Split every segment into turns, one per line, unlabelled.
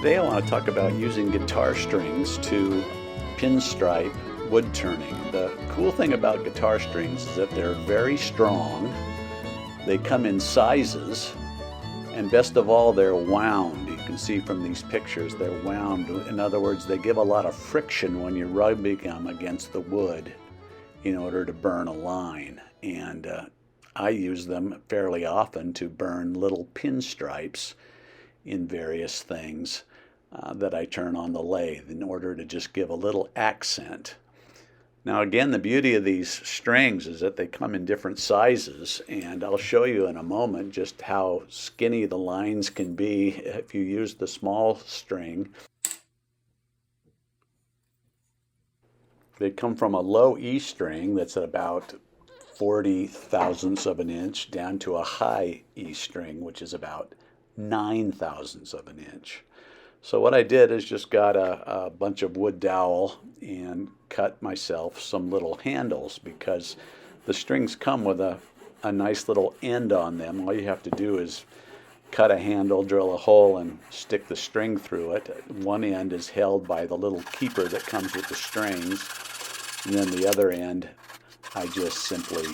Today I want to talk about using guitar strings to pinstripe wood turning. The cool thing about guitar strings is that they're very strong. They come in sizes, and best of all, they're wound. You can see from these pictures they're wound. In other words, they give a lot of friction when you're rubbing them against the wood in order to burn a line. And I use them fairly often to burn little pinstripes in various things that I turn on the lathe in order to just give a little accent. Now again, the beauty of these strings is that they come in different sizes, and I'll show you in a moment just how skinny the lines can be if you use the small string. They come from a low E string that's at about 40 thousandths of an inch down to a high E string, which is about 9 thousandths of an inch. So what I did is just got a bunch of wood dowel and cut myself some little handles, because the strings come with a nice little end on them. All you have to do is cut a handle, drill a hole, and stick the string through it. One end is held by the little keeper that comes with the strings, and then the other end I just simply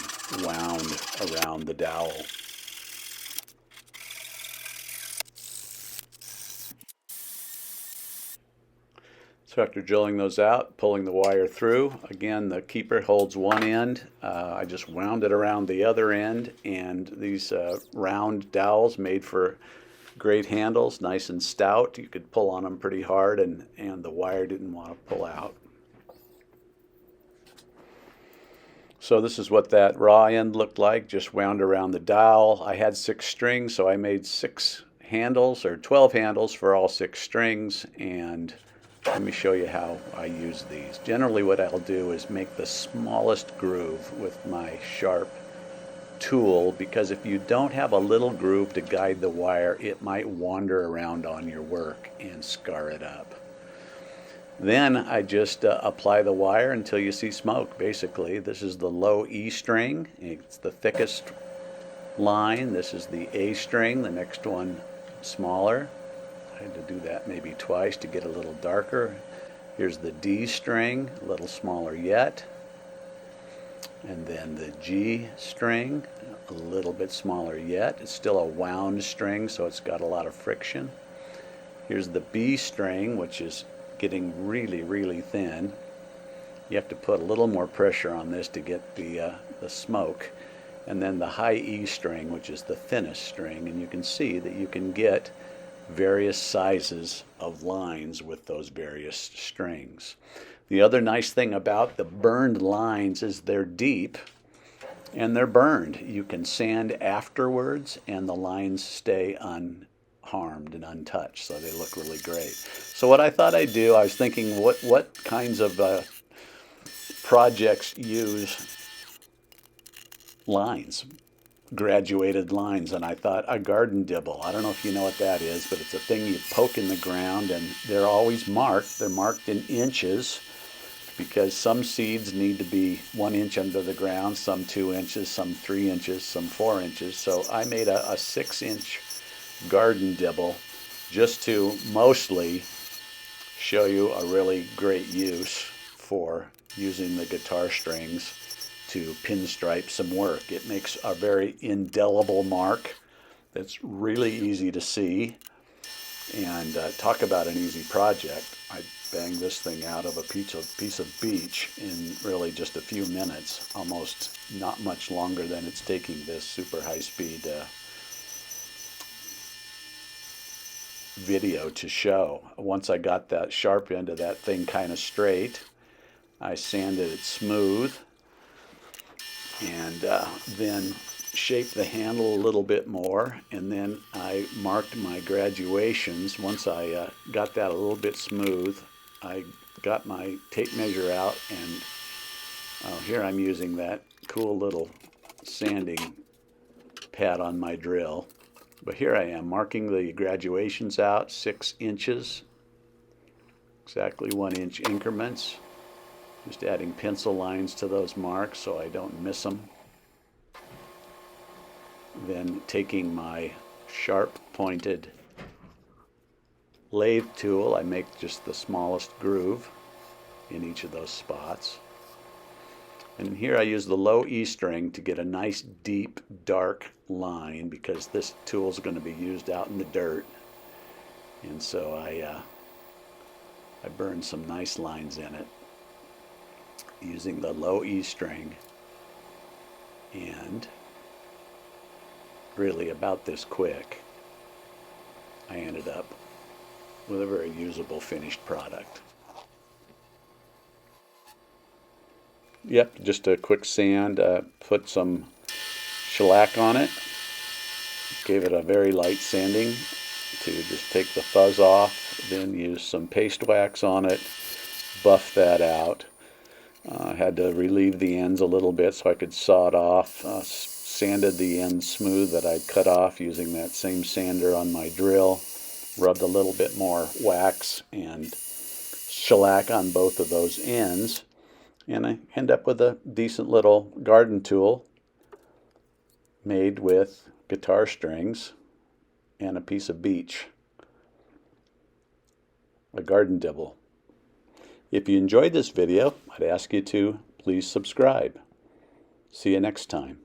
wound around the dowel. So after drilling those out, pulling the wire through, again the keeper holds one end. I just wound it around the other end, and these round dowels made for great handles, nice and stout. You could pull on them pretty hard, and the wire didn't want to pull out. So this is what that raw end looked like, just wound around the dowel. I had 6 strings, so I made 6 handles, or 12 handles for all 6 strings, and let me show you how I use these. Generally what I'll do is make the smallest groove with my sharp tool, because if you don't have a little groove to guide the wire, it might wander around on your work and scar it up. Then I just apply the wire until you see smoke, basically. This is the low E string. It's the thickest line. This is the A string, the next one smaller. I had to do that maybe twice to get a little darker. Here's the D string, a little smaller yet. And then the G string, a little bit smaller yet. It's still a wound string, so it's got a lot of friction. Here's the B string, which is getting really, really thin. You have to put a little more pressure on this to get the smoke. And then the high E string, which is the thinnest string, and you can see that you can get various sizes of lines with those various strings. The other nice thing about the burned lines is they're deep and they're burned. You can sand afterwards and the lines stay unharmed and untouched, so they look really great. So what I thought I'd do, I was thinking what kinds of projects use lines, graduated lines, and I thought a garden dibble. I don't know if you know what that is, but it's a thing you poke in the ground, and they're always marked. They're marked in inches, because some seeds need to be 1 inch under the ground, some 2 inches, some 3 inches, some 4 inches. So I made a 6-inch garden dibble just to mostly show you a really great use for using the guitar strings to pinstripe some work. It makes a very indelible mark that's really easy to see, and talk about an easy project. I banged this thing out of a piece of beech in really just a few minutes, almost not much longer than it's taking this super high-speed video to show. Once I got that sharp end of that thing kind of straight, I sanded it smooth, and then shaped the handle a little bit more, and then I marked my graduations. Once I got that a little bit smooth, I got my tape measure out, and here I'm using that cool little sanding pad on my drill. But here I am marking the graduations out, 6 inches, exactly 1 inch increments. Just adding pencil lines to those marks so I don't miss them. Then taking my sharp pointed lathe tool, I make just the smallest groove in each of those spots. And here I use the low E string to get a nice deep dark line, because this tool is going to be used out in the dirt. And so I burn some nice lines in it using the low E string, and really about this quick I ended up with a very usable finished product. Yep, just a quick sand, put some shellac on it, gave it a very light sanding to just take the fuzz off, then use some paste wax on it, buff that out. Had to relieve the ends a little bit so I could saw it off. Sanded the ends smooth that I'd cut off using that same sander on my drill. Rubbed a little bit more wax and shellac on both of those ends. And I end up with a decent little garden tool made with guitar strings and a piece of beech. A garden dibble. If you enjoyed this video, I'd ask you to please subscribe. See you next time.